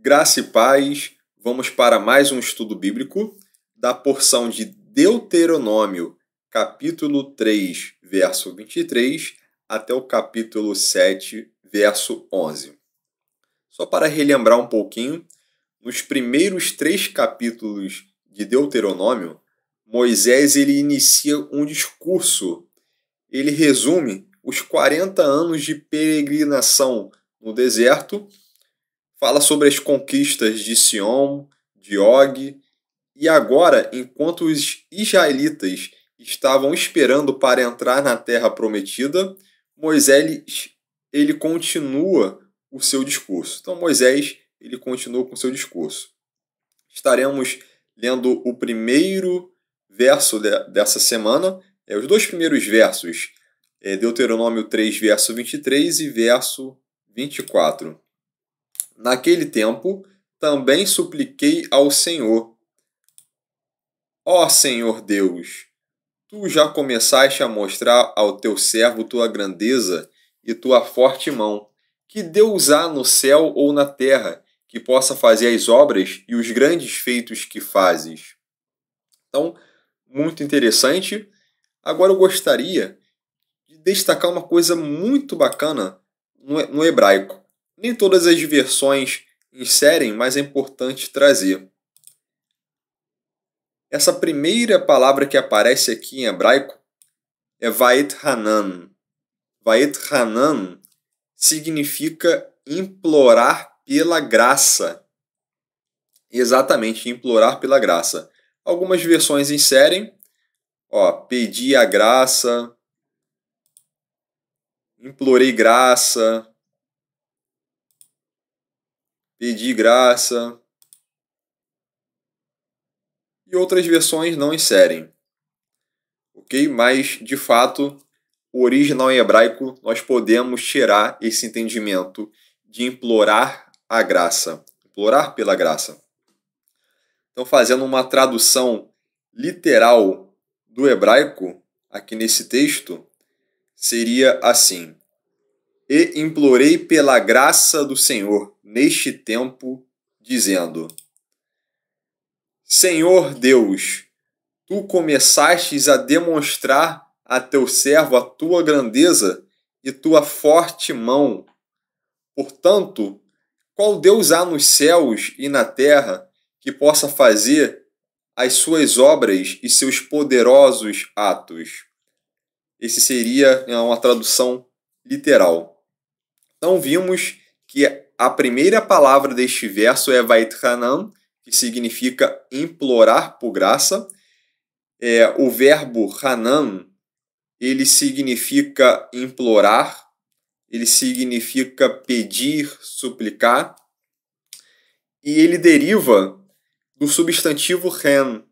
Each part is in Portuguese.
Graça e paz, vamos para mais um estudo bíblico da porção de Deuteronômio, capítulo 3, verso 23, até o capítulo 7, verso 11. Só para relembrar um pouquinho, nos primeiros 3 capítulos de Deuteronômio, Moisés ele inicia um discurso. Ele resume os 40 anos de peregrinação no deserto, fala sobre as conquistas de Sião, de Og, e agora, enquanto os israelitas estavam esperando para entrar na terra prometida, Moisés ele continua o seu discurso. Então Moisés ele continua com o seu discurso. Estaremos lendo o primeiro verso dessa semana, os dois primeiros versos, Deuteronômio 3, verso 23 e verso 24. Naquele tempo, também supliquei ao Senhor: Ó Senhor Deus, tu já começaste a mostrar ao teu servo tua grandeza e tua forte mão. Que Deus há no céu ou na terra que possa fazer as obras e os grandes feitos que fazes? Então, muito interessante. Agora eu gostaria de destacar uma coisa muito bacana no hebraico. Nem todas as versões inserem, mas é importante trazer. Essa primeira palavra que aparece aqui em hebraico é Va'et Hanan. Va'et Hanan significa implorar pela graça. Exatamente, implorar pela graça. Algumas versões inserem, pedi a graça, implorei graça, pedi graça. E outras versões não inserem. Ok? Mas, de fato, o original em hebraico, nós podemos tirar esse entendimento de implorar a graça. Implorar pela graça. Então, fazendo uma tradução literal do hebraico, aqui nesse texto, seria assim: E implorei pela graça do Senhor neste tempo, dizendo: Senhor Deus, tu começastes a demonstrar a teu servo a tua grandeza e tua forte mão. Portanto, qual Deus há nos céus e na terra que possa fazer as suas obras e seus poderosos atos? Esse seria uma tradução literal. Então vimos que a primeira palavra deste verso é Va'et Hanan, que significa implorar por graça. O verbo Hanan, ele significa implorar, ele significa pedir, suplicar, e ele deriva do substantivo ren,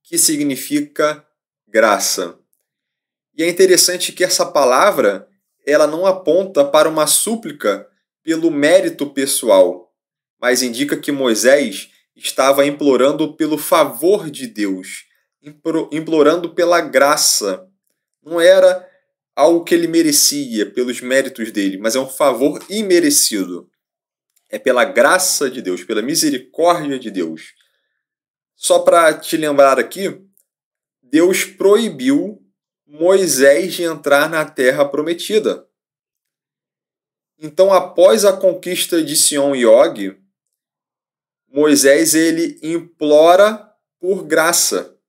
que significa graça. E é interessante que essa palavra ela não aponta para uma súplica pelo mérito pessoal, mas indica que Moisés estava implorando pelo favor de Deus, implorando pela graça. Não era algo que ele merecia pelos méritos dele, mas é um favor imerecido. É pela graça de Deus, pela misericórdia de Deus. Só para te lembrar aqui, Deus proibiu Moisés de entrar na terra prometida. Então, após a conquista de Sião e Og, Moisés ele implora por graça.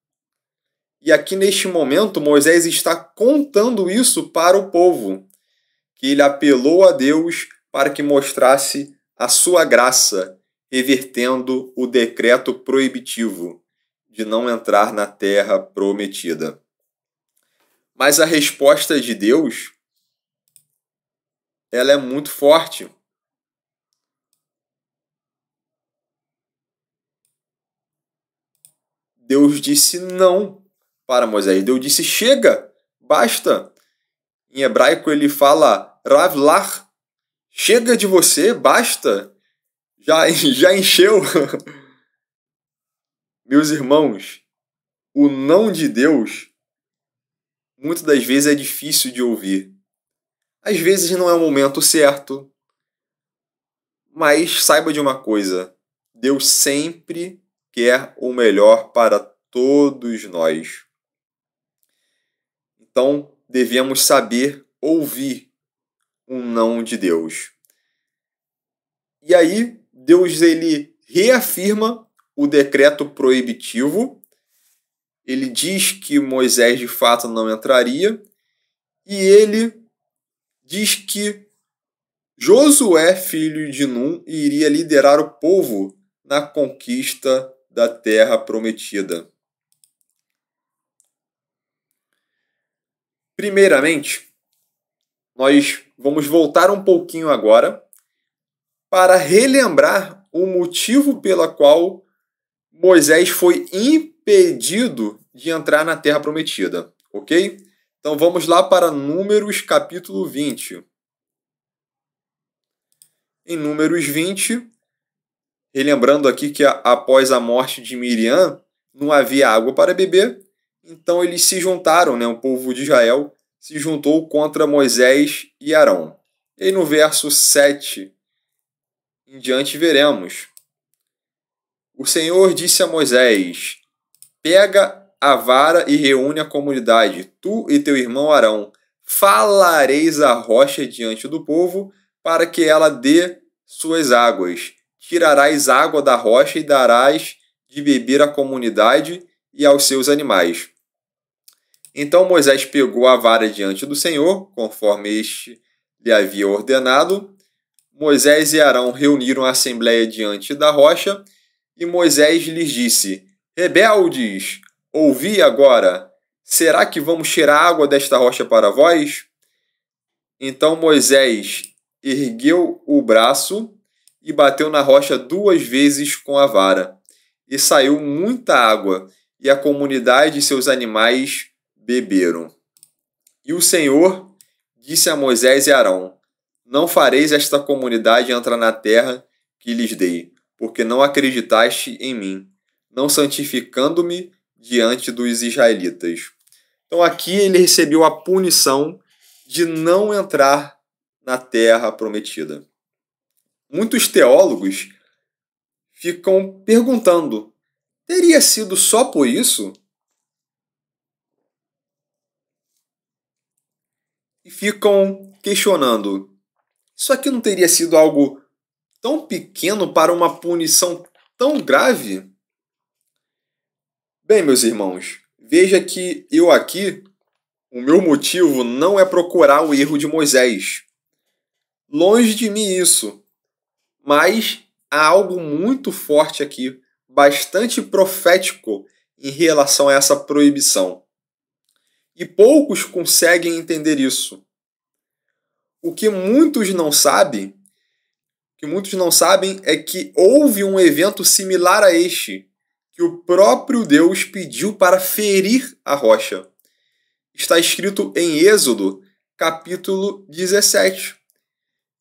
E aqui neste momento, Moisés está contando isso para o povo, que ele apelou a Deus para que mostrasse a sua graça, revertendo o decreto proibitivo de não entrar na terra prometida. Mas a resposta de Deus, ela é muito forte. Deus disse não para Moisés. Deus disse: chega, basta. Em hebraico ele fala ravlach, chega de você, basta. Já encheu. Meus irmãos, o não de Deus muitas das vezes é difícil de ouvir. Às vezes não é o momento certo, Mas saiba de uma coisa: Deus sempre quer o melhor para todos nós. Então, devemos saber ouvir um não de Deus. E aí, Deus ele reafirma o decreto proibitivo. Ele diz que Moisés de fato não entraria. E ele diz que Josué, filho de Num, iria liderar o povo na conquista da terra prometida. Primeiramente, nós vamos voltar um pouquinho agora para relembrar o motivo pela qual Moisés foi impedido de entrar na terra prometida, ok? Então vamos lá para Números capítulo 20. Em Números 20, relembrando aqui que após a morte de Miriam, não havia água para beber, então eles se juntaram, o povo de Israel se juntou contra Moisés e Arão. E no verso 7 em diante veremos: o Senhor disse a Moisés: pega a vara e reúne a comunidade, tu e teu irmão Arão. Falareis a rocha diante do povo, para que ela dê suas águas. Tirarás água da rocha e darás de beber à comunidade e aos seus animais. Então Moisés pegou a vara diante do Senhor, conforme este lhe havia ordenado. Moisés e Arão reuniram a assembleia diante da rocha, e Moisés lhes disse: rebeldes, ouvi agora, será que vamos tirar água desta rocha para vós? Então Moisés ergueu o braço e bateu na rocha 2 vezes com a vara, e saiu muita água, e a comunidade e seus animais beberam. E o Senhor disse a Moisés e Arão: não fareis esta comunidade entrar na terra que lhes dei, porque não acreditaste em mim, não santificando-me diante dos israelitas. Então aqui ele recebeu a punição de não entrar na terra prometida. Muitos teólogos ficam perguntando: teria sido só por isso? E ficam questionando: isso aqui não teria sido algo tão pequeno para uma punição tão grave? Bem, meus irmãos, veja que eu aqui, o meu motivo não é procurar o erro de Moisés. Longe de mim isso. Mas há algo muito forte aqui, bastante profético em relação a essa proibição. E poucos conseguem entender isso. O que muitos não sabem é que houve um evento similar a este, que o próprio Deus pediu para ferir a rocha. Está escrito em Êxodo, capítulo 17.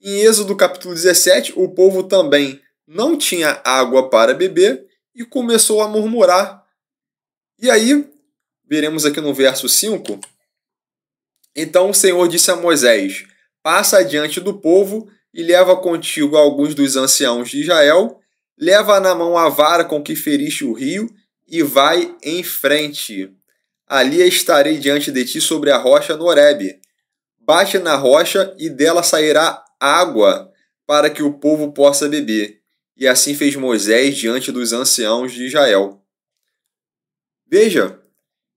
Em Êxodo, capítulo 17, o povo também não tinha água para beber e começou a murmurar. E aí, veremos aqui no verso 5, então o Senhor disse a Moisés: passa adiante do povo e leva contigo alguns dos anciãos de Israel, leva na mão a vara com que feriste o rio e vai em frente. Ali estarei diante de ti sobre a rocha no Horebe. Bate na rocha e dela sairá água para que o povo possa beber. E assim fez Moisés diante dos anciãos de Israel. Veja,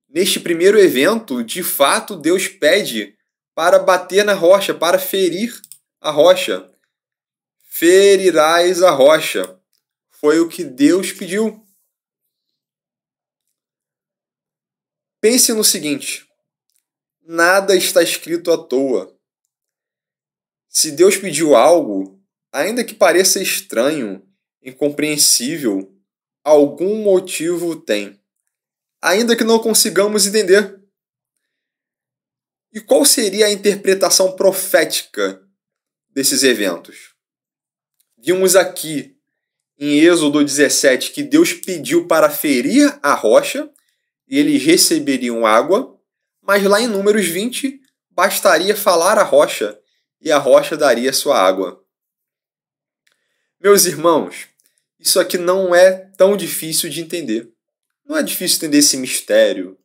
neste primeiro evento, de fato, Deus pede para bater na rocha, para ferir a rocha. Ferirás a rocha. Foi o que Deus pediu. Pense no seguinte: nada está escrito à toa. Se Deus pediu algo, ainda que pareça estranho, incompreensível, algum motivo tem, ainda que não consigamos entender. E qual seria a interpretação profética desses eventos? Vimos aqui em Êxodo 17 que Deus pediu para ferir a rocha e eles receberiam água, mas lá em Números 20 bastaria falar a rocha e a rocha daria sua água. Meus irmãos, isso aqui não é tão difícil de entender. Não é difícil entender esse mistério.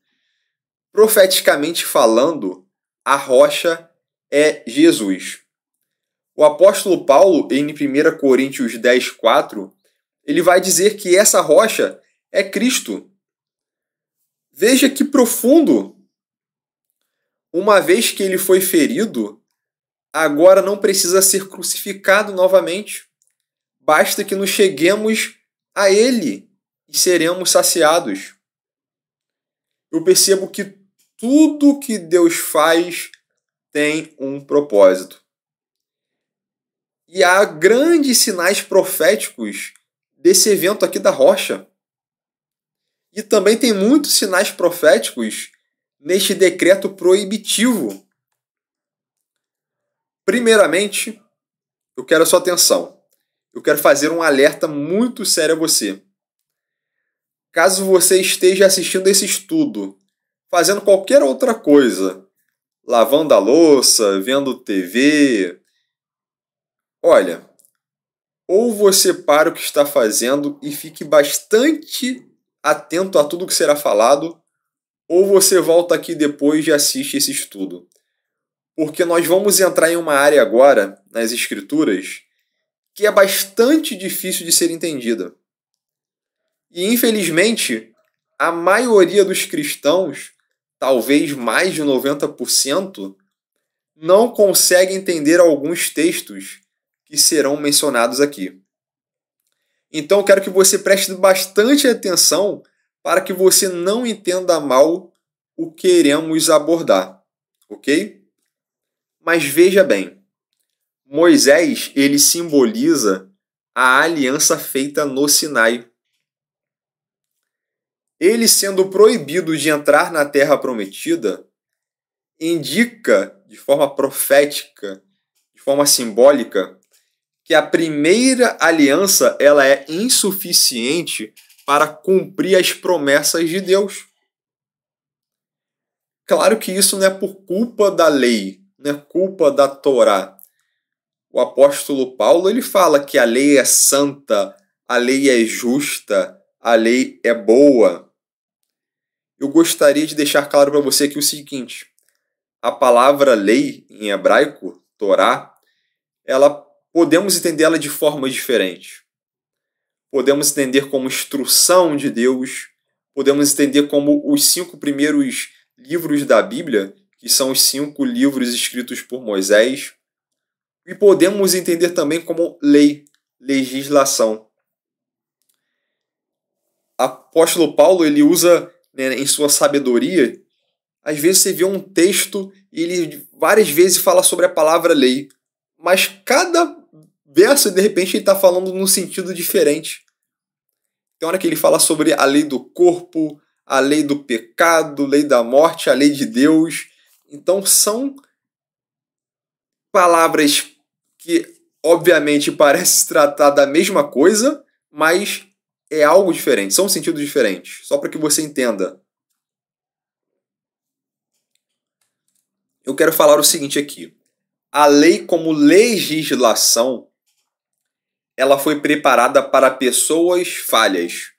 Profeticamente falando, a rocha é Jesus. O apóstolo Paulo, em 1 Coríntios 10:4, ele vai dizer que essa rocha é Cristo. Veja que profundo! Uma vez que ele foi ferido, agora não precisa ser crucificado novamente. Basta que nos cheguemos a ele e seremos saciados. Eu percebo que tudo que Deus faz tem um propósito. E há grandes sinais proféticos desse evento aqui da rocha. E também tem muitos sinais proféticos neste decreto proibitivo. Primeiramente, eu quero a sua atenção. Eu quero fazer um alerta muito sério a você. Caso você esteja assistindo esse estudo, fazendo qualquer outra coisa, lavando a louça, vendo TV, olha, ou você para o que está fazendo e fique bastante atento a tudo que será falado, ou você volta aqui depois e assiste esse estudo. Porque nós vamos entrar em uma área agora, nas Escrituras, que é bastante difícil de ser entendida. E, infelizmente, a maioria dos cristãos, talvez mais de 90%, não consegue entender alguns textos que serão mencionados aqui. Então, eu quero que você preste bastante atenção para que você não entenda mal o que iremos abordar, ok? Mas veja bem, Moisés, ele simboliza a aliança feita no Sinai. Ele sendo proibido de entrar na terra prometida, indica de forma profética, de forma simbólica, que a primeira aliança ela é insuficiente para cumprir as promessas de Deus. Claro que isso não é por culpa da lei, não é culpa da Torá. O apóstolo Paulo ele fala que a lei é santa, a lei é justa, a lei é boa. Eu gostaria de deixar claro para você aqui o seguinte: a palavra lei em hebraico, Torá, ela podemos entendê-la de formas diferentes. Podemos entender como instrução de Deus, podemos entender como os 5 primeiros livros da Bíblia, que são os 5 livros escritos por Moisés, e podemos entender também como lei, legislação. O apóstolo Paulo ele usa, em sua sabedoria, às vezes você vê um texto e ele várias vezes fala sobre a palavra lei, mas cada verso, de repente, ele está falando num sentido diferente. Tem hora que ele fala sobre a lei do corpo, a lei do pecado, a lei da morte, a lei de Deus. Então são palavras que, obviamente, parecem tratar da mesma coisa, mas é algo diferente, são sentidos diferentes. Só para que você entenda. Eu quero falar o seguinte aqui. A lei como legislação, ela foi preparada para pessoas falhas.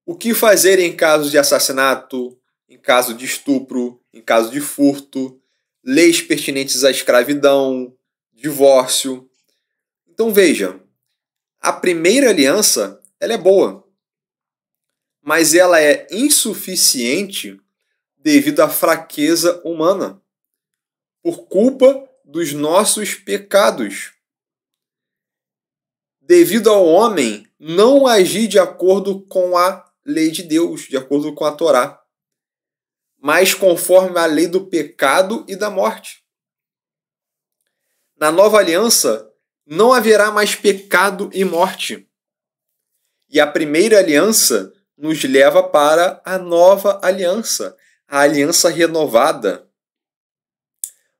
O que fazer em caso de assassinato, em caso de estupro, em caso de furto, leis pertinentes à escravidão, divórcio. Então veja, a primeira aliança ela é boa, mas ela é insuficiente devido à fraqueza humana, por culpa dos nossos pecados. Devido ao homem não agir de acordo com a lei de Deus, de acordo com a Torá, mas conforme a lei do pecado e da morte. Na nova aliança, não haverá mais pecado e morte. E a primeira aliança nos leva para a nova aliança, a aliança renovada.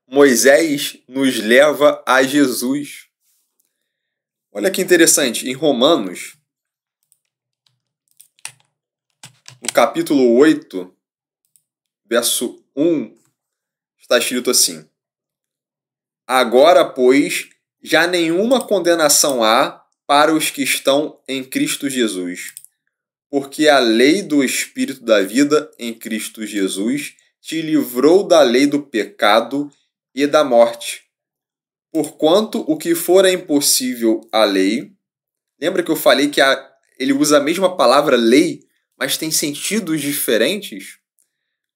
Moisés nos leva a Jesus. Olha que interessante, em Romanos, no capítulo 8, verso 1, está escrito assim: Agora, pois, já nenhuma condenação há para os que estão em Cristo Jesus. Porque a lei do Espírito da vida em Cristo Jesus te livrou da lei do pecado e da morte. Porquanto o que for impossível à lei... Lembra que eu falei que ele usa a mesma palavra lei, mas tem sentidos diferentes?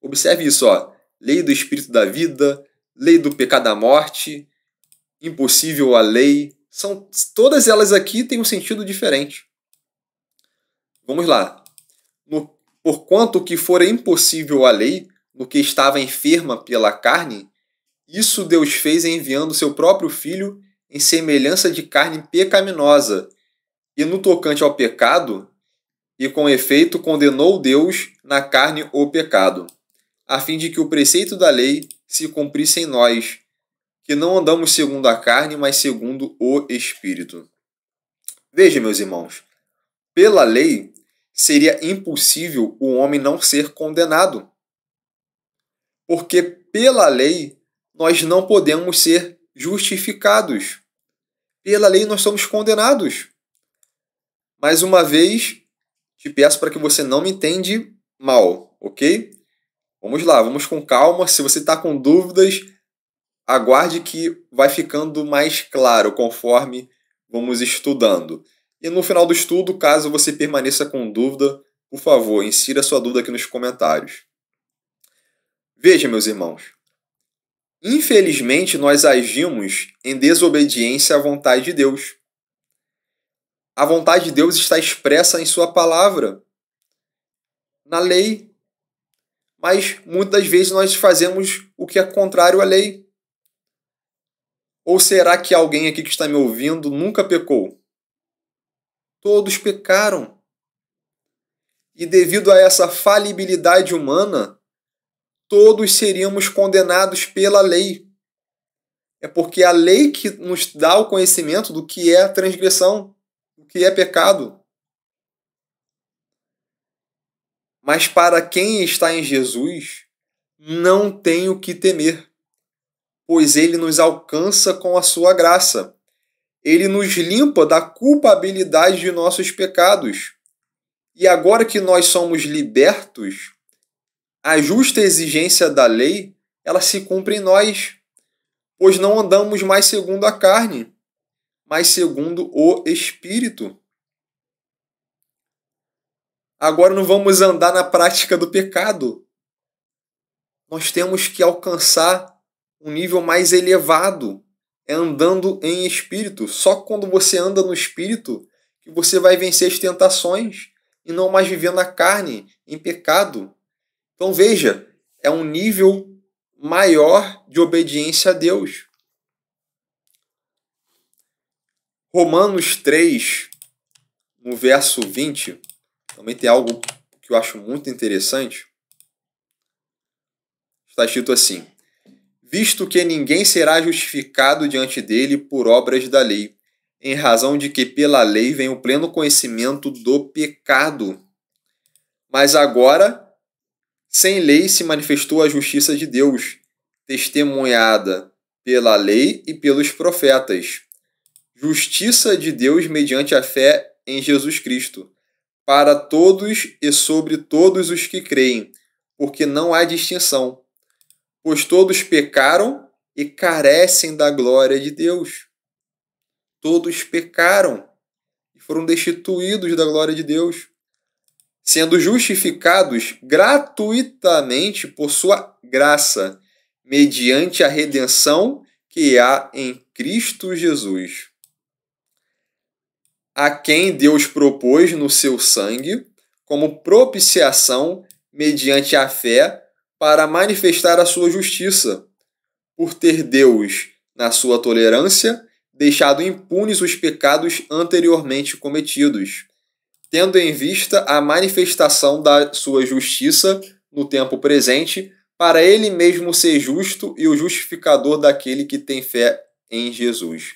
Observe isso, ó. Lei do Espírito da vida, lei do pecado da morte, impossível à lei. Todas elas aqui têm um sentido diferente. Vamos lá. Porquanto o que for impossível à lei, no que estava enferma pela carne, isso Deus fez enviando seu próprio Filho em semelhança de carne pecaminosa, e no tocante ao pecado, e com efeito condenou Deus na carne o pecado, a fim de que o preceito da lei se cumprisse em nós, que não andamos segundo a carne, mas segundo o Espírito. Veja, meus irmãos, pela lei seria impossível o homem não ser condenado, porque pela lei nós não podemos ser justificados. Pela lei nós somos condenados. Mais uma vez, te peço para que você não me entenda mal, ok? Vamos lá, vamos com calma. Se você está com dúvidas, aguarde que vai ficando mais claro conforme vamos estudando. E no final do estudo, caso você permaneça com dúvida, por favor, insira sua dúvida aqui nos comentários. Veja, meus irmãos, infelizmente nós agimos em desobediência à vontade de Deus. A vontade de Deus está expressa em sua palavra, na lei. Mas muitas vezes nós fazemos o que é contrário à lei. Ou será que alguém aqui que está me ouvindo nunca pecou? Todos pecaram. E devido a essa falibilidade humana, todos seríamos condenados pela lei. É porque a lei que nos dá o conhecimento do que é transgressão, do que é pecado. Mas para quem está em Jesus, não tem o que temer, pois ele nos alcança com a sua graça. Ele nos limpa da culpabilidade de nossos pecados. E agora que nós somos libertos, a justa exigência da lei, ela se cumpre em nós, pois não andamos mais segundo a carne, mas segundo o Espírito. Agora não vamos andar na prática do pecado. Nós temos que alcançar um nível mais elevado, é andando em Espírito. Só quando você anda no Espírito que você vai vencer as tentações e não mais viver na carne, em pecado. Então veja, é um nível maior de obediência a Deus. Romanos 3, no verso 20, também tem algo que eu acho muito interessante. Está escrito assim: visto que ninguém será justificado diante dele por obras da lei, em razão de que pela lei vem o pleno conhecimento do pecado. Mas agora, sem lei se manifestou a justiça de Deus, testemunhada pela lei e pelos profetas. Justiça de Deus mediante a fé em Jesus Cristo, para todos e sobre todos os que creem, porque não há distinção. Pois todos pecaram e carecem da glória de Deus. Todos pecaram e foram destituídos da glória de Deus, sendo justificados gratuitamente por sua graça, mediante a redenção que há em Cristo Jesus, a quem Deus propôs no seu sangue como propiciação mediante a fé para manifestar a sua justiça, por ter Deus, na sua tolerância, deixado impunes os pecados anteriormente cometidos, tendo em vista a manifestação da sua justiça no tempo presente, para ele mesmo ser justo e o justificador daquele que tem fé em Jesus.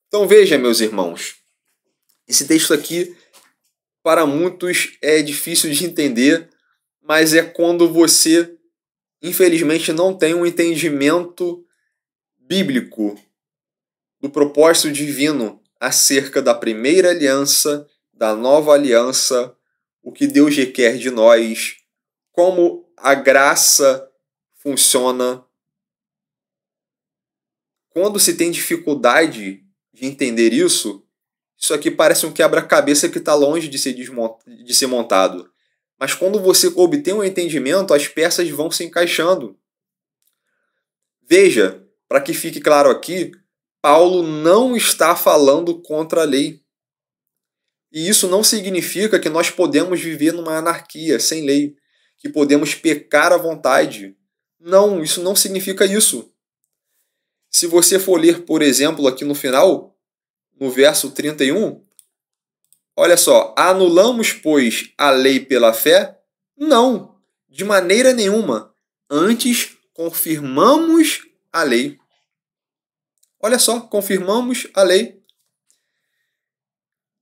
Então veja, meus irmãos, esse texto aqui, para muitos, é difícil de entender, mas é quando você, infelizmente, não tem um entendimento bíblico do propósito divino acerca da primeira aliança, da nova aliança, o que Deus requer de nós, como a graça funciona. Quando se tem dificuldade de entender isso aqui parece um quebra-cabeça que está longe de ser montado. Mas quando você obtém um entendimento, as peças vão se encaixando. Veja, para que fique claro aqui, Paulo não está falando contra a lei. E isso não significa que nós podemos viver numa anarquia, sem lei, que podemos pecar à vontade. Não, isso não significa isso. Se você for ler, por exemplo, aqui no final, no verso 31, olha só, anulamos, pois, a lei pela fé? Não, de maneira nenhuma. Antes, confirmamos a lei. Olha só, confirmamos a lei.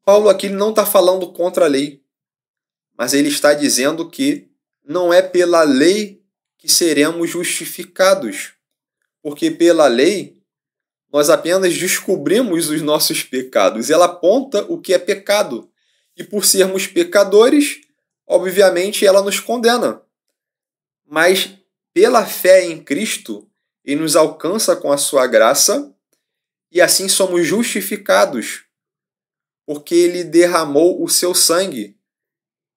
Paulo aqui não está falando contra a lei, mas ele está dizendo que não é pela lei que seremos justificados, porque pela lei nós apenas descobrimos os nossos pecados. Ela aponta o que é pecado. E por sermos pecadores, obviamente ela nos condena. Mas pela fé em Cristo, ele nos alcança com a sua graça e assim somos justificados, porque ele derramou o seu sangue.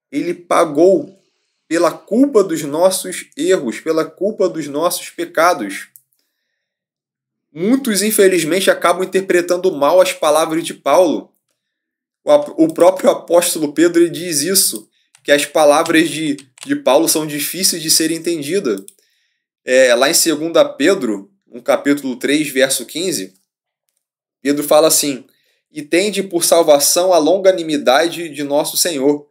Ele pagou pela culpa dos nossos erros, pela culpa dos nossos pecados. Muitos, infelizmente, acabam interpretando mal as palavras de Paulo. O próprio apóstolo Pedro diz isso, que as palavras de Paulo são difíceis de serem entendidas. Lá em 2 Pedro, no capítulo 3, verso 15, Pedro fala assim: e tende por salvação a longanimidade de nosso Senhor,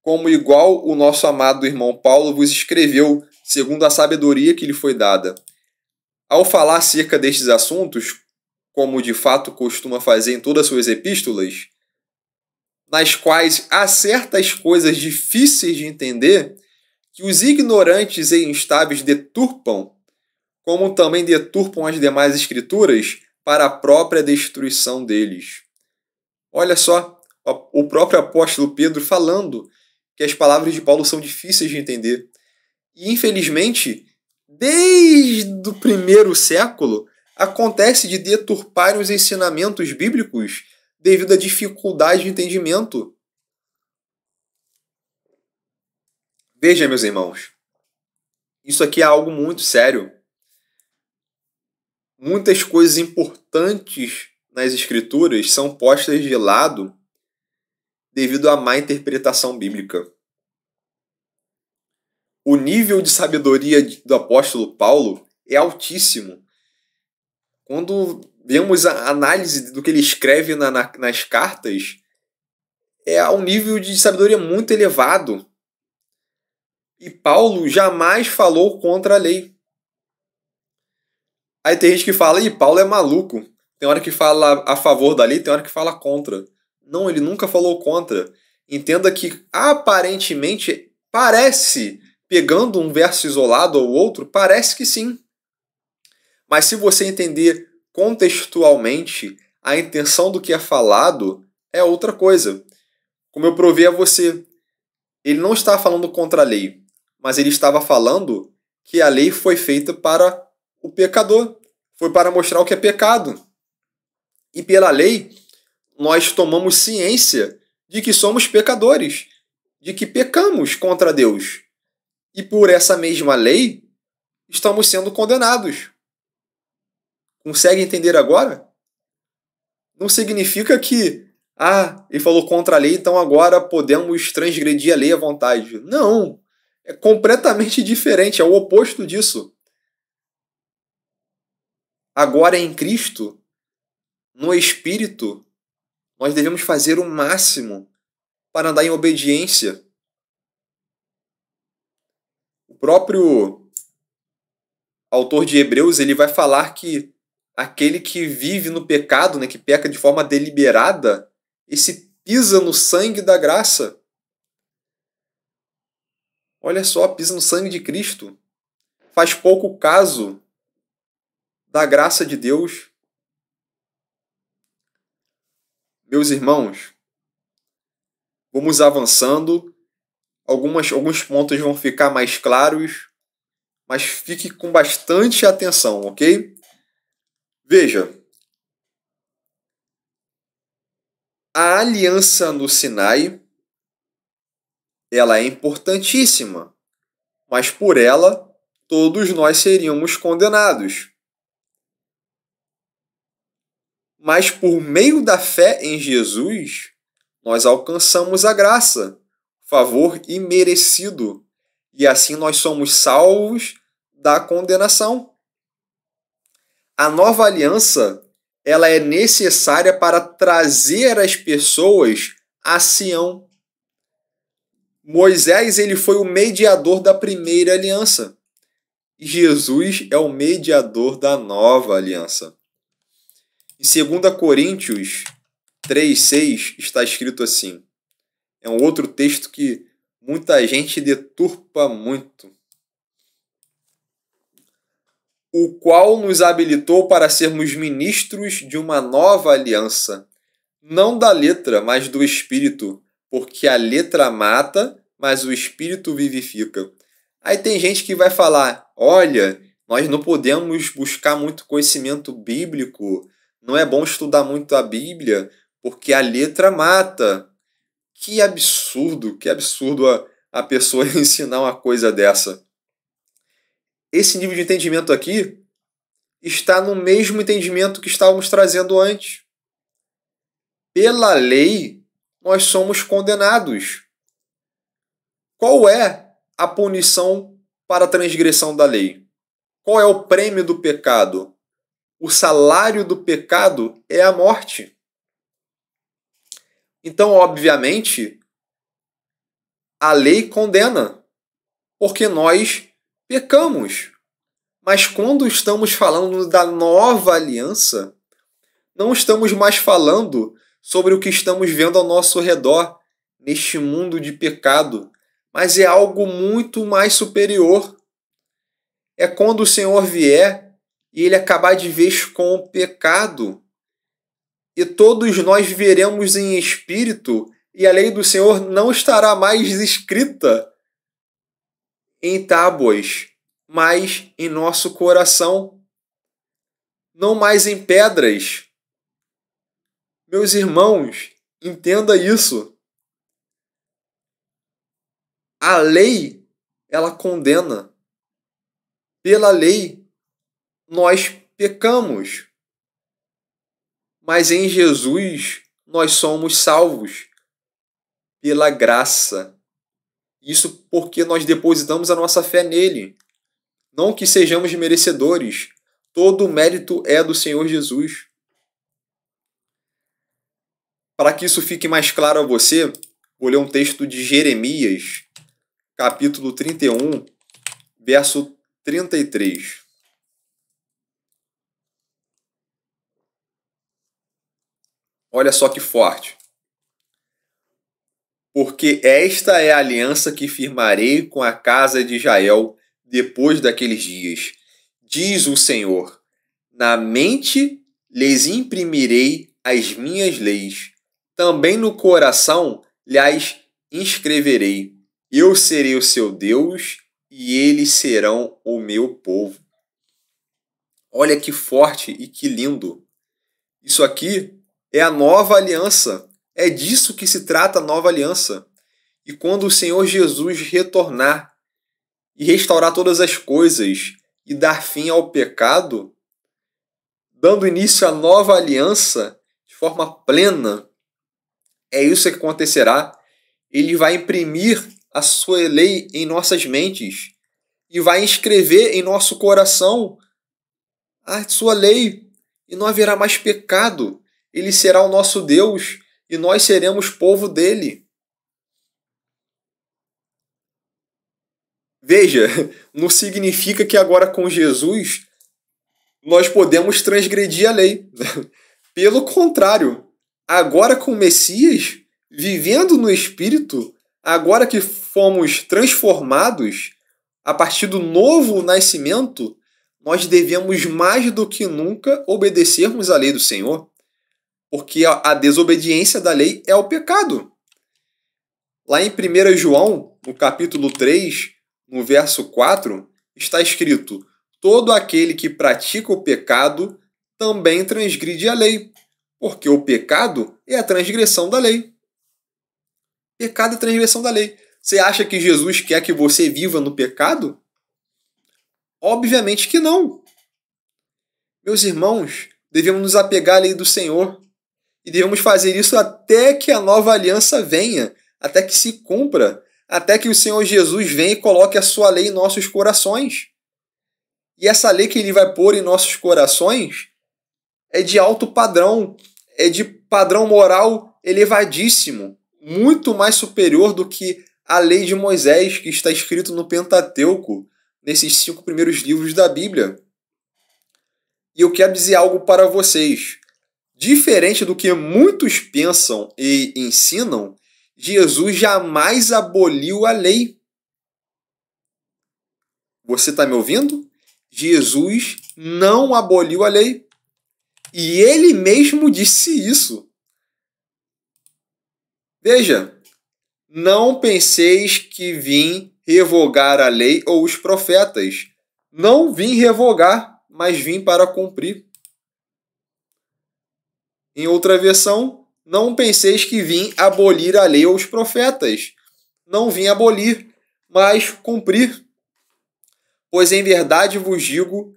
como igual o nosso amado irmão Paulo vos escreveu, segundo a sabedoria que lhe foi dada. Ao falar acerca destes assuntos, como de fato costuma fazer em todas as suas epístolas, nas quais há certas coisas difíceis de entender, que os ignorantes e instáveis deturpam, como também deturpam as demais escrituras, para a própria destruição deles. Olha só, o próprio apóstolo Pedro falando que as palavras de Paulo são difíceis de entender. E, infelizmente, desde o primeiro século, acontece de deturparem os ensinamentos bíblicos devido à dificuldade de entendimento. Veja, meus irmãos, isso aqui é algo muito sério. Muitas coisas importantes nas Escrituras são postas de lado devido à má interpretação bíblica. O nível de sabedoria do apóstolo Paulo é altíssimo. Quando vemos a análise do que ele escreve nas cartas, é um nível de sabedoria muito elevado. E Paulo jamais falou contra a lei. Aí tem gente que fala, Paulo é maluco. Tem hora que fala a favor da lei, tem hora que fala contra. Não, ele nunca falou contra. Entenda que aparentemente parece, pegando um verso isolado ou outro, parece que sim. Mas se você entender contextualmente a intenção do que é falado, é outra coisa. Como eu provei a você, ele não está falando contra a lei, mas ele estava falando que a lei foi feita para o pecador. Foi para mostrar o que é pecado. E pela lei, nós tomamos ciência de que somos pecadores, de que pecamos contra Deus. E por essa mesma lei, estamos sendo condenados. Consegue entender agora? Não significa que, ele falou contra a lei, então agora podemos transgredir a lei à vontade. Não, é completamente diferente, é o oposto disso. Agora em Cristo, no Espírito, nós devemos fazer o máximo para andar em obediência. O próprio autor de Hebreus, ele vai falar que aquele que vive no pecado, que peca de forma deliberada, esse pisa no sangue da graça. Olha só, pisa no sangue de Cristo. Faz pouco caso da graça de Deus. Meus irmãos, vamos avançando. Alguns pontos vão ficar mais claros, mas fique com bastante atenção, ok? Veja, a aliança no Sinai, ela é importantíssima, mas por ela todos nós seríamos condenados. Mas por meio da fé em Jesus, nós alcançamos a graça, favor imerecido, e assim nós somos salvos da condenação. A nova aliança, ela é necessária para trazer as pessoas a Sião. Moisés, ele foi o mediador da primeira aliança. E Jesus é o mediador da nova aliança. Em 2 Coríntios 3:6 está escrito assim. É um outro texto que muita gente deturpa muito. O qual nos habilitou para sermos ministros de uma nova aliança, não da letra, mas do Espírito, porque a letra mata, mas o Espírito vivifica. Aí tem gente que vai falar, olha, nós não podemos buscar muito conhecimento bíblico, não é bom estudar muito a Bíblia, porque a letra mata. Que absurdo a pessoa ensinar uma coisa dessa. Esse nível de entendimento aqui está no mesmo entendimento que estávamos trazendo antes. Pela lei, nós somos condenados. Qual é a punição para a transgressão da lei? Qual é o prêmio do pecado? O salário do pecado é a morte. Então, obviamente, a lei condena, porque nós pecamos. Mas quando estamos falando da nova aliança, não estamos mais falando sobre o que estamos vendo ao nosso redor, neste mundo de pecado, mas é algo muito mais superior. É quando o Senhor vier e Ele acabar de vez com o pecado, e todos nós viveremos em espírito, e a lei do Senhor não estará mais escrita em tábuas, mas em nosso coração, não mais em pedras. Meus irmãos, entenda isso. A lei, ela condena. Pela lei, nós pecamos. Mas em Jesus, nós somos salvos pela graça. Isso porque nós depositamos a nossa fé nele. Não que sejamos merecedores. Todo o mérito é do Senhor Jesus. Para que isso fique mais claro a você, vou ler um texto de Jeremias, capítulo 31, verso 33. Olha só que forte. Porque esta é a aliança que firmarei com a casa de Israel depois daqueles dias, diz o Senhor. Na mente lhes imprimirei as minhas leis, também no coração lhes inscreverei. Eu serei o seu Deus e eles serão o meu povo. Olha que forte e que lindo. Isso aqui é a nova aliança. É disso que se trata a nova aliança. E quando o Senhor Jesus retornar e restaurar todas as coisas e dar fim ao pecado, dando início à nova aliança de forma plena, é isso que acontecerá. Ele vai imprimir a sua lei em nossas mentes e vai inscrever em nosso coração a sua lei, e não haverá mais pecado. Ele será o nosso Deus e nós seremos povo dele. Veja, não significa que agora com Jesus nós podemos transgredir a lei. Pelo contrário, agora com o Messias, vivendo no Espírito, agora que fomos transformados a partir do novo nascimento, nós devemos mais do que nunca obedecermos à lei do Senhor. porque a desobediência da lei é o pecado. Lá em 1 João, no capítulo 3, no verso 4, está escrito: todo aquele que pratica o pecado também transgride a lei, porque o pecado é a transgressão da lei. Pecado é transgressão da lei. Você acha que Jesus quer que você viva no pecado? Obviamente que não. Meus irmãos, devemos nos apegar à lei do Senhor e devemos fazer isso até que a nova aliança venha, até que se cumpra, até que o Senhor Jesus venha e coloque a sua lei em nossos corações. E essa lei que ele vai pôr em nossos corações é de alto padrão, é de padrão moral elevadíssimo, muito mais superior do que a lei de Moisés, que está escrito no Pentateuco, nesses 5 primeiros livros da Bíblia. E eu quero dizer algo para vocês. Diferente do que muitos pensam e ensinam, Jesus jamais aboliu a lei. Você está me ouvindo? Jesus não aboliu a lei. E ele mesmo disse isso. Veja, não penseis que vim revogar a lei ou os profetas. Não vim revogar, mas vim para cumprir. Em outra versão, não penseis que vim abolir a lei ou os profetas. Não vim abolir, mas cumprir. Pois em verdade vos digo,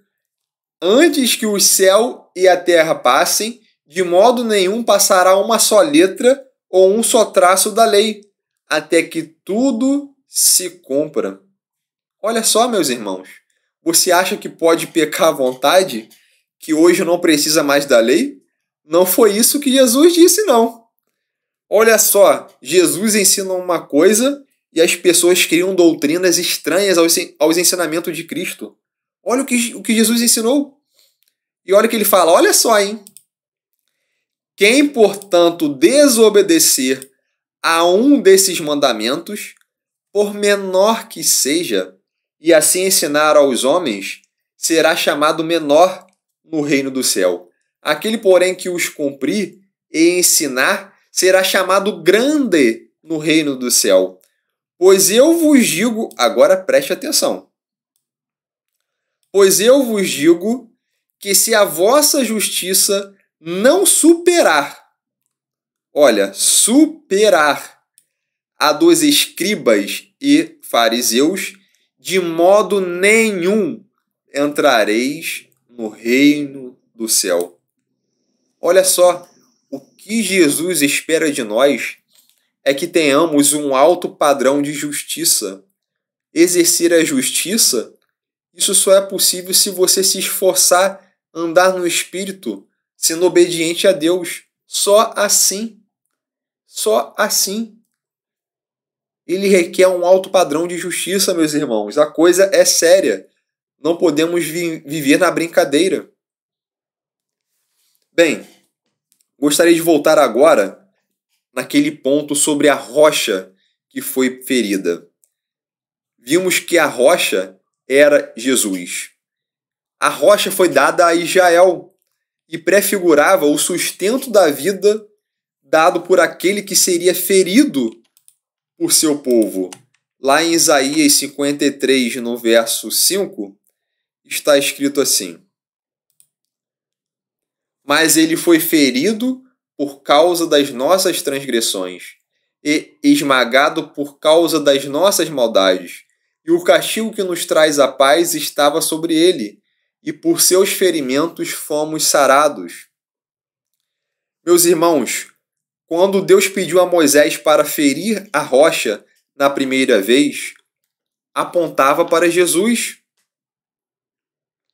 antes que o céu e a terra passem, de modo nenhum passará uma só letra ou um só traço da lei, até que tudo se cumpra. Olha só, meus irmãos, você acha que pode pecar à vontade? Que hoje não precisa mais da lei? Não foi isso que Jesus disse, não. Olha só, Jesus ensina uma coisa e as pessoas criam doutrinas estranhas aos ensinamentos de Cristo. Olha o que Jesus ensinou. E olha o que ele fala, olha só, hein? Quem, portanto, desobedecer a um desses mandamentos, por menor que seja, e assim ensinar aos homens, será chamado menor no reino do céu. Aquele, porém, que os cumprir e ensinar, será chamado grande no reino do céu. Pois eu vos digo, agora preste atenção. Pois eu vos digo que se a vossa justiça não superar, olha, superar a dos escribas e fariseus, de modo nenhum entrareis no reino do céu. Olha só, o que Jesus espera de nós é que tenhamos um alto padrão de justiça. Exercer a justiça, isso só é possível se você se esforçar, andar no Espírito, sendo obediente a Deus. Só assim. Só assim. Ele requer um alto padrão de justiça, meus irmãos. A coisa é séria. Não podemos viver na brincadeira. Bem, gostaria de voltar agora naquele ponto sobre a rocha que foi ferida. Vimos que a rocha era Jesus. A rocha foi dada a Israel e prefigurava o sustento da vida dado por aquele que seria ferido por seu povo. Lá em Isaías 53, no verso 5, está escrito assim: mas ele foi ferido por causa das nossas transgressões e esmagado por causa das nossas maldades. E o castigo que nos traz a paz estava sobre ele, e por seus ferimentos fomos sarados. Meus irmãos, quando Deus pediu a Moisés para ferir a rocha na primeira vez, apontava para Jesus,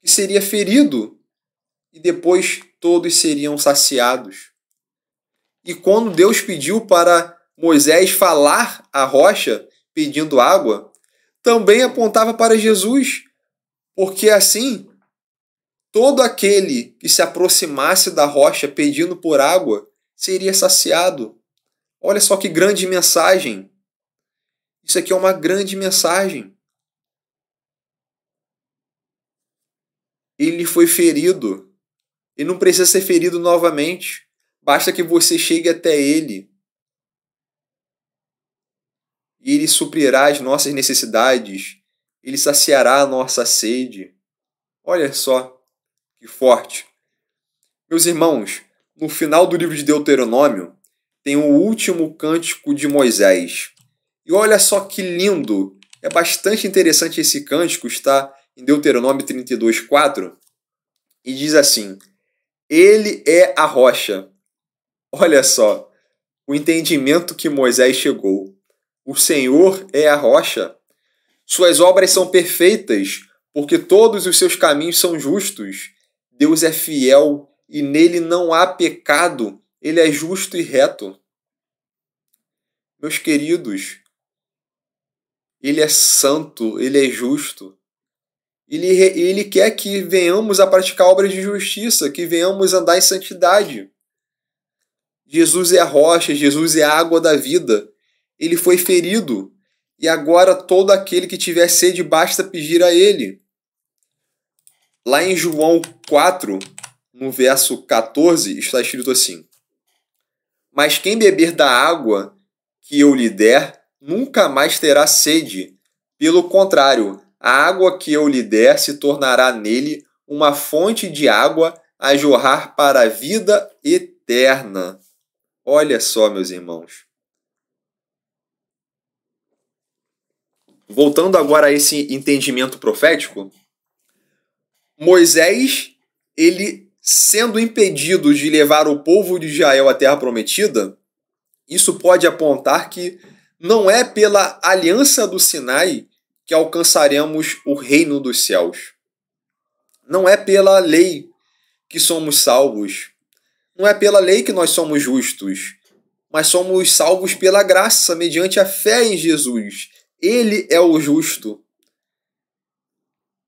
que seria ferido, e depois todos seriam saciados. E quando Deus pediu para Moisés falar à rocha, pedindo água, também apontava para Jesus, porque assim, todo aquele que se aproximasse da rocha pedindo por água, seria saciado. Olha só que grande mensagem. Isso aqui é uma grande mensagem. Ele foi ferido. E não precisa ser ferido novamente. Basta que você chegue até Ele e Ele suprirá as nossas necessidades, Ele saciará a nossa sede. Olha só que forte. Meus irmãos, no final do livro de Deuteronômio, tem o último cântico de Moisés. E olha só que lindo! É bastante interessante esse cântico, está em Deuteronômio 32:4, e diz assim: Ele é a rocha. Olha só o entendimento que Moisés chegou. O Senhor é a rocha. Suas obras são perfeitas, porque todos os seus caminhos são justos. Deus é fiel e nele não há pecado. Ele é justo e reto. Meus queridos, Ele é santo, Ele é justo. Ele quer que venhamos a praticar obras de justiça, que venhamos a andar em santidade. Jesus é a rocha, Jesus é a água da vida. Ele foi ferido, e agora todo aquele que tiver sede basta pedir a Ele. Lá em João 4, no verso 14, está escrito assim: Mas quem beber da água que eu lhe der, nunca mais terá sede. Pelo contrário, a água que eu lhe der se tornará nele uma fonte de água a jorrar para a vida eterna. Olha só, meus irmãos. Voltando agora a esse entendimento profético, Moisés, ele sendo impedido de levar o povo de Israel à terra prometida, isso pode apontar que não é pela aliança do Sinai que alcançaremos o reino dos céus. Não é pela lei que somos salvos. Não é pela lei que nós somos justos, mas somos salvos pela graça, mediante a fé em Jesus. Ele é o justo.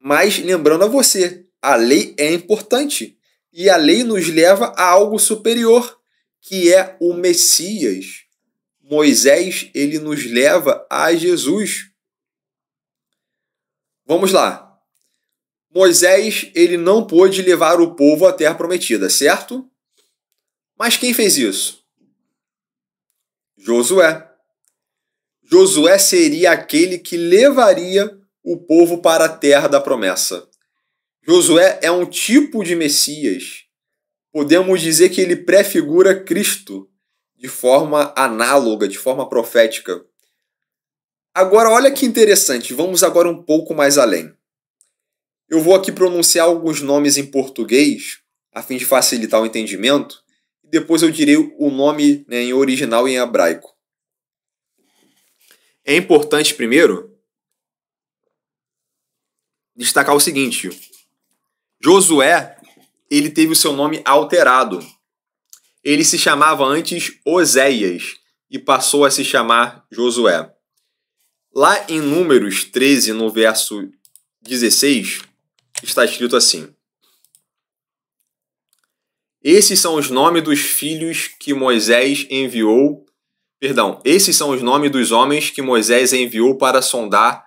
Mas lembrando a você, a lei é importante e a lei nos leva a algo superior, que é o Messias. Moisés, ele nos leva a Jesus. Vamos lá. Moisés, ele não pôde levar o povo à terra prometida, certo? Mas quem fez isso? Josué. Josué seria aquele que levaria o povo para a terra da promessa. Josué é um tipo de Messias. Podemos dizer que ele prefigura Cristo de forma análoga, de forma profética. Agora, olha que interessante, vamos agora um pouco mais além. Eu vou aqui pronunciar alguns nomes em português, a fim de facilitar o entendimento, e depois eu direi o nome, em original e em hebraico. É importante, primeiro, destacar o seguinte: Josué, ele teve o seu nome alterado. Ele se chamava antes Oséias e passou a se chamar Josué. Lá em Números 13, no verso 16, está escrito assim: Esses são os nomes dos filhos que Moisés enviou. Esses são os nomes dos homens que Moisés enviou para sondar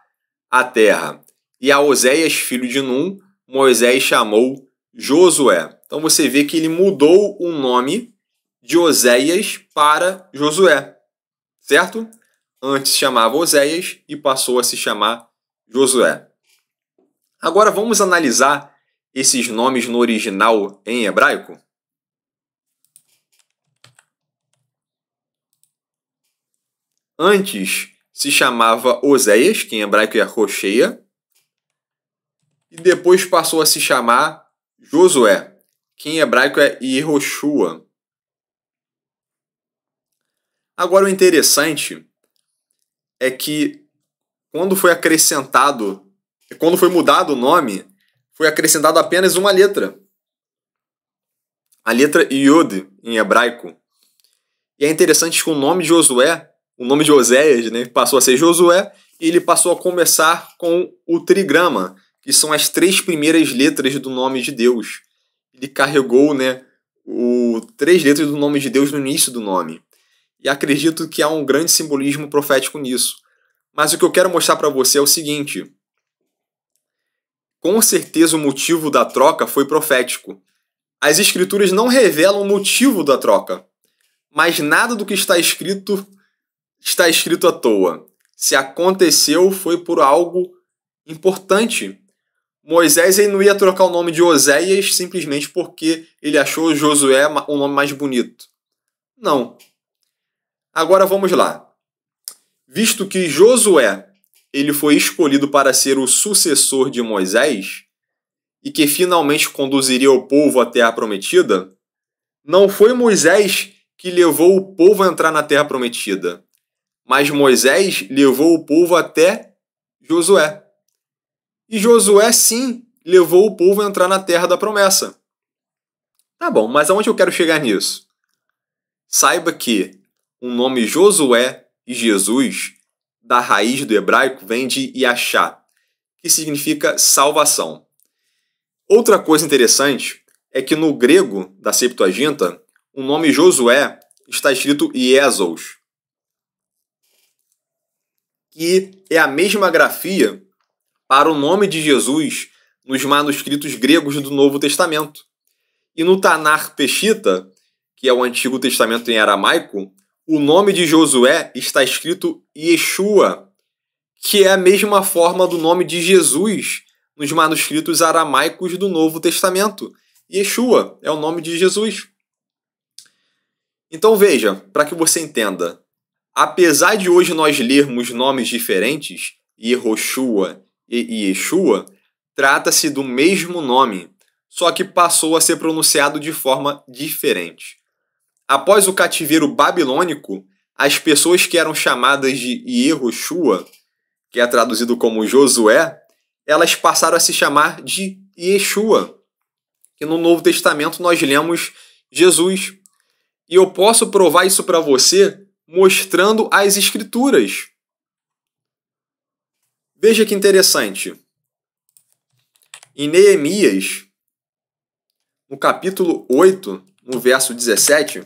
a terra. E a Oséias, filho de Num, Moisés chamou Josué. Então você vê que ele mudou o nome de Oséias para Josué, certo? Antes se chamava Oséias e passou a se chamar Josué. Agora vamos analisar esses nomes no original em hebraico? Antes se chamava Oséias, que em hebraico é Rocheia, e depois passou a se chamar Josué, que em hebraico é Yehoshua. Agora o interessante é que quando foi mudado o nome, foi acrescentado apenas uma letra. A letra Yod, em hebraico. E é interessante que o nome de Josué, o nome de Oséias, passou a ser Josué, e ele passou a começar com o trigrama, que são as 3 primeiras letras do nome de Deus. Ele carregou 3 letras do nome de Deus no início do nome. E acredito que há um grande simbolismo profético nisso. Mas o que eu quero mostrar para você é o seguinte: com certeza o motivo da troca foi profético. As escrituras não revelam o motivo da troca, mas nada do que está escrito à toa. Se aconteceu, foi por algo importante. Moisés ele não ia trocar o nome de Oséias simplesmente porque ele achou Josué um nome mais bonito. Não. Agora vamos lá. Visto que Josué ele foi escolhido para ser o sucessor de Moisés e que finalmente conduziria o povo à Terra Prometida, não foi Moisés que levou o povo a entrar na Terra Prometida, mas Moisés levou o povo até Josué. E Josué, sim, levou o povo a entrar na Terra da Promessa. Tá bom, mas aonde eu quero chegar nisso? Saiba que o nome Josué e Jesus, da raiz do hebraico, vem de Yashá, que significa salvação. Outra coisa interessante é que no grego da Septuaginta, o nome Josué está escrito Iesos, que é a mesma grafia para o nome de Jesus nos manuscritos gregos do Novo Testamento. E no Tanar Peshita, que é o Antigo Testamento em aramaico, o nome de Josué está escrito Yeshua, que é a mesma forma do nome de Jesus nos manuscritos aramaicos do Novo Testamento. Yeshua é o nome de Jesus. Então veja, para que você entenda, apesar de hoje nós lermos nomes diferentes, Yehoshua e Yeshua, trata-se do mesmo nome, só que passou a ser pronunciado de forma diferente. Após o cativeiro babilônico, as pessoas que eram chamadas de Yehoshua, que é traduzido como Josué, elas passaram a se chamar de Yeshua, que no Novo Testamento nós lemos Jesus. E eu posso provar isso para você mostrando as Escrituras. Veja que interessante. Em Neemias, no capítulo 8, no verso 17,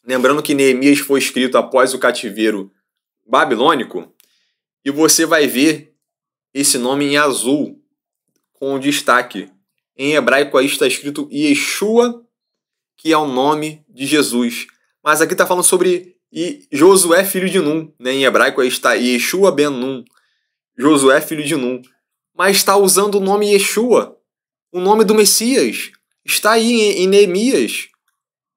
lembrando que Neemias foi escrito após o cativeiro babilônico, e você vai ver esse nome em azul, com destaque. Em hebraico aí está escrito Yeshua, que é o nome de Jesus. Mas aqui está falando sobre Josué, filho de Nun. Né? Em hebraico aí está Yeshua ben Nun. Josué, filho de Nun. Mas está usando o nome Yeshua, o nome do Messias. Está aí em Neemias.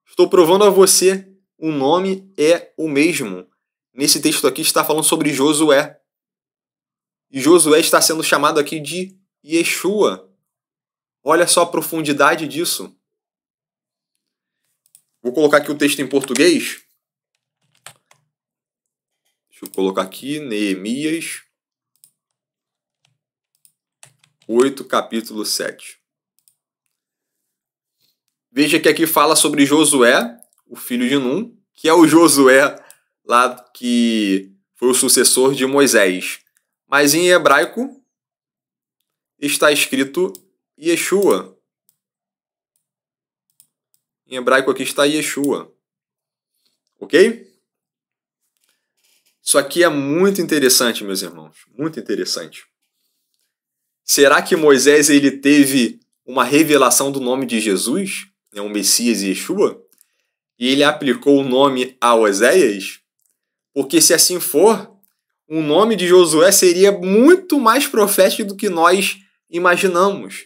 Estou provando a você, o nome é o mesmo. Nesse texto aqui está falando sobre Josué. E Josué está sendo chamado aqui de Yeshua. Olha só a profundidade disso. Vou colocar aqui o texto em português. Deixa eu colocar aqui, Neemias 8, capítulo 7. Veja que aqui fala sobre Josué, o filho de Nun, que é o Josué lá que foi o sucessor de Moisés. Mas em hebraico está escrito Yeshua. Em hebraico aqui está Yeshua. Ok? Isso aqui é muito interessante, meus irmãos. Muito interessante. Será que Moisés ele teve uma revelação do nome de Jesus, né, o Messias Yeshua, e ele aplicou o nome a Oséias? Porque se assim for, o nome de Josué seria muito mais profético do que nós imaginamos.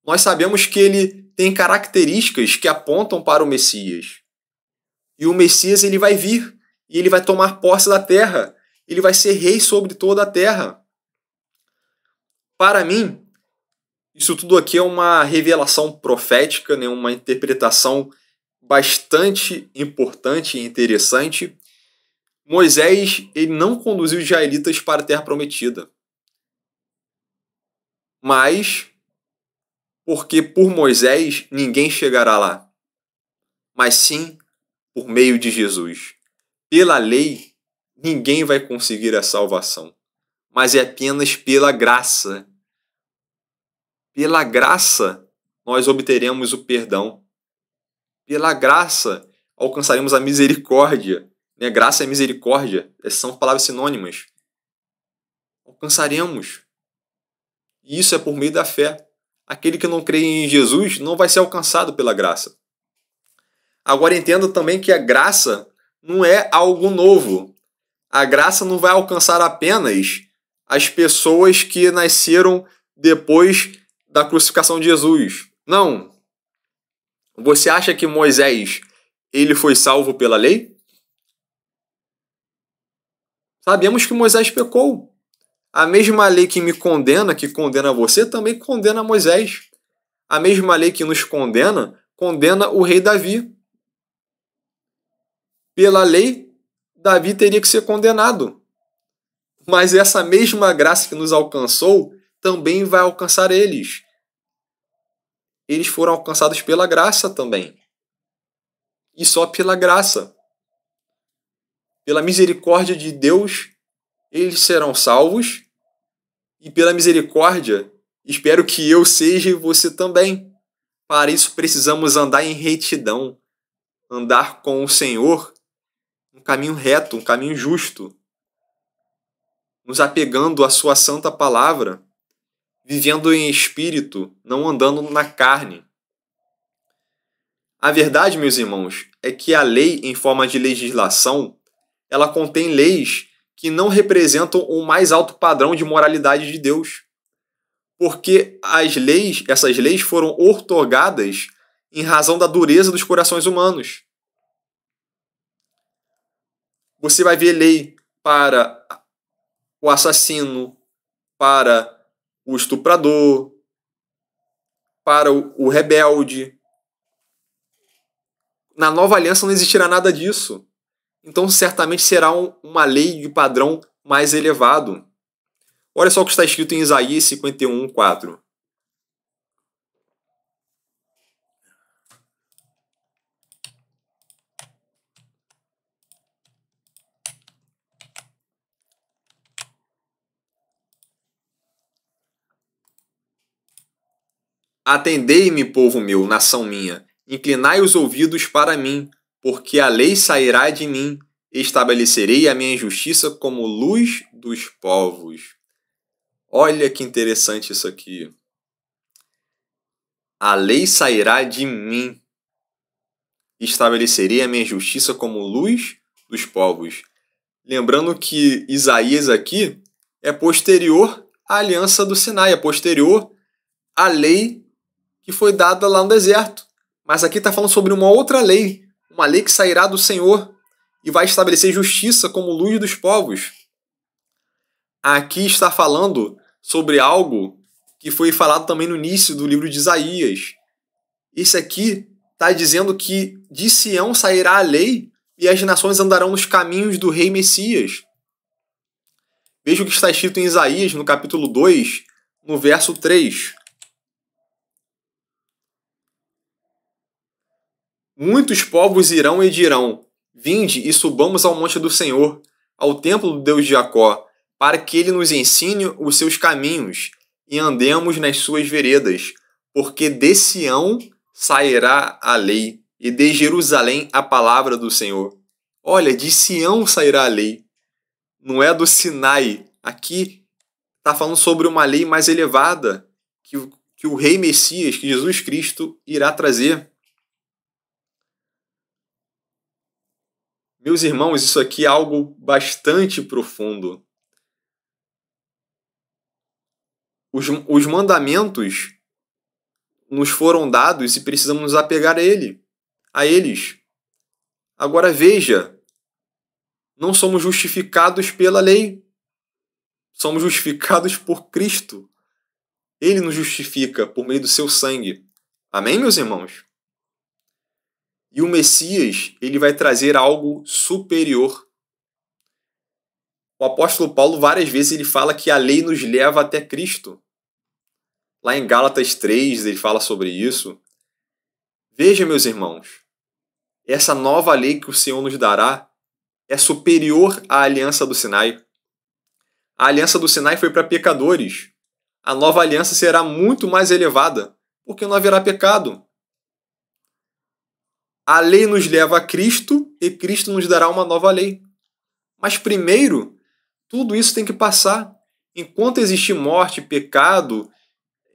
Nós sabemos que ele tem características que apontam para o Messias. E o Messias ele vai vir, e ele vai tomar posse da terra. Ele vai ser rei sobre toda a terra. Para mim, isso tudo aqui é uma revelação profética, né? Uma interpretação bastante importante e interessante. Moisés ele não conduziu os israelitas para a terra prometida. Mas, porque por Moisés ninguém chegará lá. Mas sim por meio de Jesus. Pela lei, ninguém vai conseguir a salvação. Mas é apenas pela graça. Pela graça, nós obteremos o perdão. Pela graça, alcançaremos a misericórdia. Né? Graça e misericórdia são palavras sinônimas. Alcançaremos. E isso é por meio da fé. Aquele que não crê em Jesus não vai ser alcançado pela graça. Agora entenda também que a graça não é algo novo. A graça não vai alcançar apenas as pessoas que nasceram depois da crucificação de Jesus. Não. Você acha que Moisés ele foi salvo pela lei? Sabemos que Moisés pecou. A mesma lei que me condena, que condena você, também condena Moisés. A mesma lei que nos condena, condena o rei Davi. Pela lei, Davi teria que ser condenado. Mas essa mesma graça que nos alcançou também vai alcançar eles. Eles foram alcançados pela graça também. E só pela graça. Pela misericórdia de Deus, eles serão salvos. E pela misericórdia, espero que eu seja e você também. Para isso precisamos andar em retidão. Andar com o Senhor um caminho reto, um caminho justo. Nos apegando à sua santa palavra. Vivendo em espírito, não andando na carne. A verdade, meus irmãos, é que a lei, em forma de legislação, ela contém leis que não representam o mais alto padrão de moralidade de Deus. Porque essas leis foram outorgadas em razão da dureza dos corações humanos. Você vai ver lei para o assassino, para o estuprador, para o rebelde. Na nova aliança não existirá nada disso. Então certamente será uma lei de padrão mais elevado. Olha só o que está escrito em Isaías 51:4. Atendei-me, povo meu, nação minha, inclinai os ouvidos para mim, porque a lei sairá de mim, e estabelecerei a minha justiça como luz dos povos. Olha que interessante isso aqui. A lei sairá de mim, estabelecerei a minha justiça como luz dos povos. Lembrando que Isaías aqui é posterior à aliança do Sinai, é posterior à lei que foi dada lá no deserto. Mas aqui está falando sobre uma outra lei, uma lei que sairá do Senhor e vai estabelecer justiça como luz dos povos. Aqui está falando sobre algo que foi falado também no início do livro de Isaías. Isso aqui está dizendo que de Sião sairá a lei e as nações andarão nos caminhos do rei Messias. Veja o que está escrito em Isaías, no capítulo 2, no verso 3. Muitos povos irão e dirão: vinde e subamos ao monte do Senhor, ao templo do Deus de Jacó, para que ele nos ensine os seus caminhos e andemos nas suas veredas, porque de Sião sairá a lei e de Jerusalém a palavra do Senhor. Olha, de Sião sairá a lei, não é do Sinai. Aqui está falando sobre uma lei mais elevada que o rei Messias, que Jesus Cristo, irá trazer. Meus irmãos, isso aqui é algo bastante profundo. Os mandamentos nos foram dados e precisamos nos apegar a eles. Agora veja, não somos justificados pela lei, somos justificados por Cristo. Ele nos justifica por meio do seu sangue. Amém, meus irmãos? E o Messias, ele vai trazer algo superior. O apóstolo Paulo, várias vezes, ele fala que a lei nos leva até Cristo. Lá em Gálatas 3, ele fala sobre isso. Veja, meus irmãos, essa nova lei que o Senhor nos dará é superior à aliança do Sinai. A aliança do Sinai foi para pecadores. A nova aliança será muito mais elevada, porque não haverá pecado. A lei nos leva a Cristo e Cristo nos dará uma nova lei. Mas primeiro, tudo isso tem que passar. Enquanto existir morte, pecado,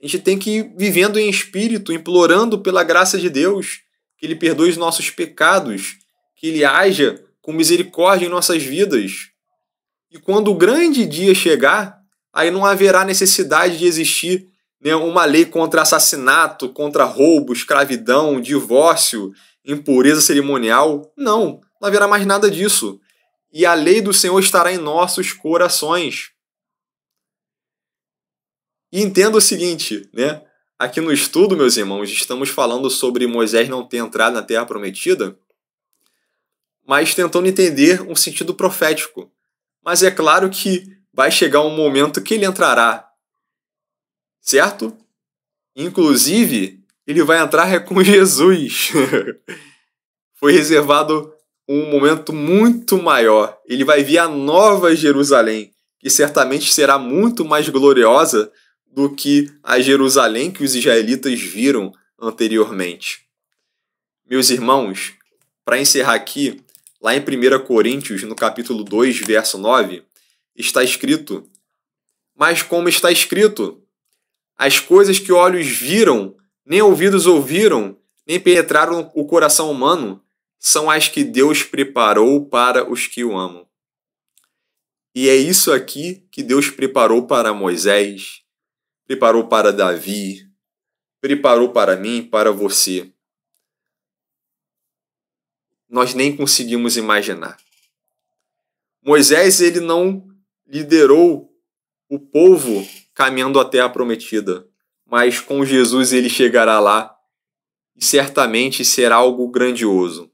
A gente tem que ir vivendo em espírito, implorando pela graça de Deus, que Ele perdoe os nossos pecados, que Ele haja com misericórdia em nossas vidas. E quando o grande dia chegar, aí não haverá necessidade de existir, né, uma lei contra assassinato, contra roubo, escravidão, divórcio, impureza cerimonial. Não haverá mais nada disso. E a lei do Senhor estará em nossos corações. E entenda o seguinte, né? Aqui no estudo, meus irmãos, estamos falando sobre Moisés não ter entrado na Terra Prometida, mas tentando entender um sentido profético. Mas é claro que vai chegar um momento que ele entrará, certo? Inclusive, ele vai entrar com Jesus. Foi reservado um momento muito maior. Ele vai vir a Nova Jerusalém, que certamente será muito mais gloriosa do que a Jerusalém que os israelitas viram anteriormente. Meus irmãos, para encerrar aqui, lá em 1 Coríntios, no capítulo 2, verso 9, está escrito: mas como está escrito, as coisas que olhos viram, nem ouvidos ouviram, nem penetraram o coração humano, são as que Deus preparou para os que o amam. E é isso aqui que Deus preparou para Moisés, preparou para Davi, preparou para mim, para você. Nós nem conseguimos imaginar. Moisés, ele não liderou o povo caminhando até a prometida, mas com Jesus ele chegará lá e certamente será algo grandioso.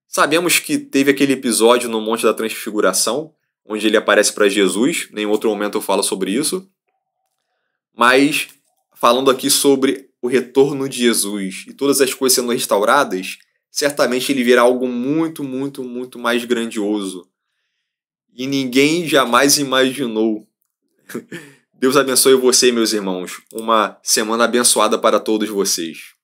Sabemos que teve aquele episódio no Monte da Transfiguração, onde ele aparece para Jesus, em outro momento eu falo sobre isso, mas falando aqui sobre o retorno de Jesus e todas as coisas sendo restauradas, certamente ele virá algo muito, muito, muito mais grandioso. E ninguém jamais imaginou. Deus abençoe você, meus irmãos. Uma semana abençoada para todos vocês.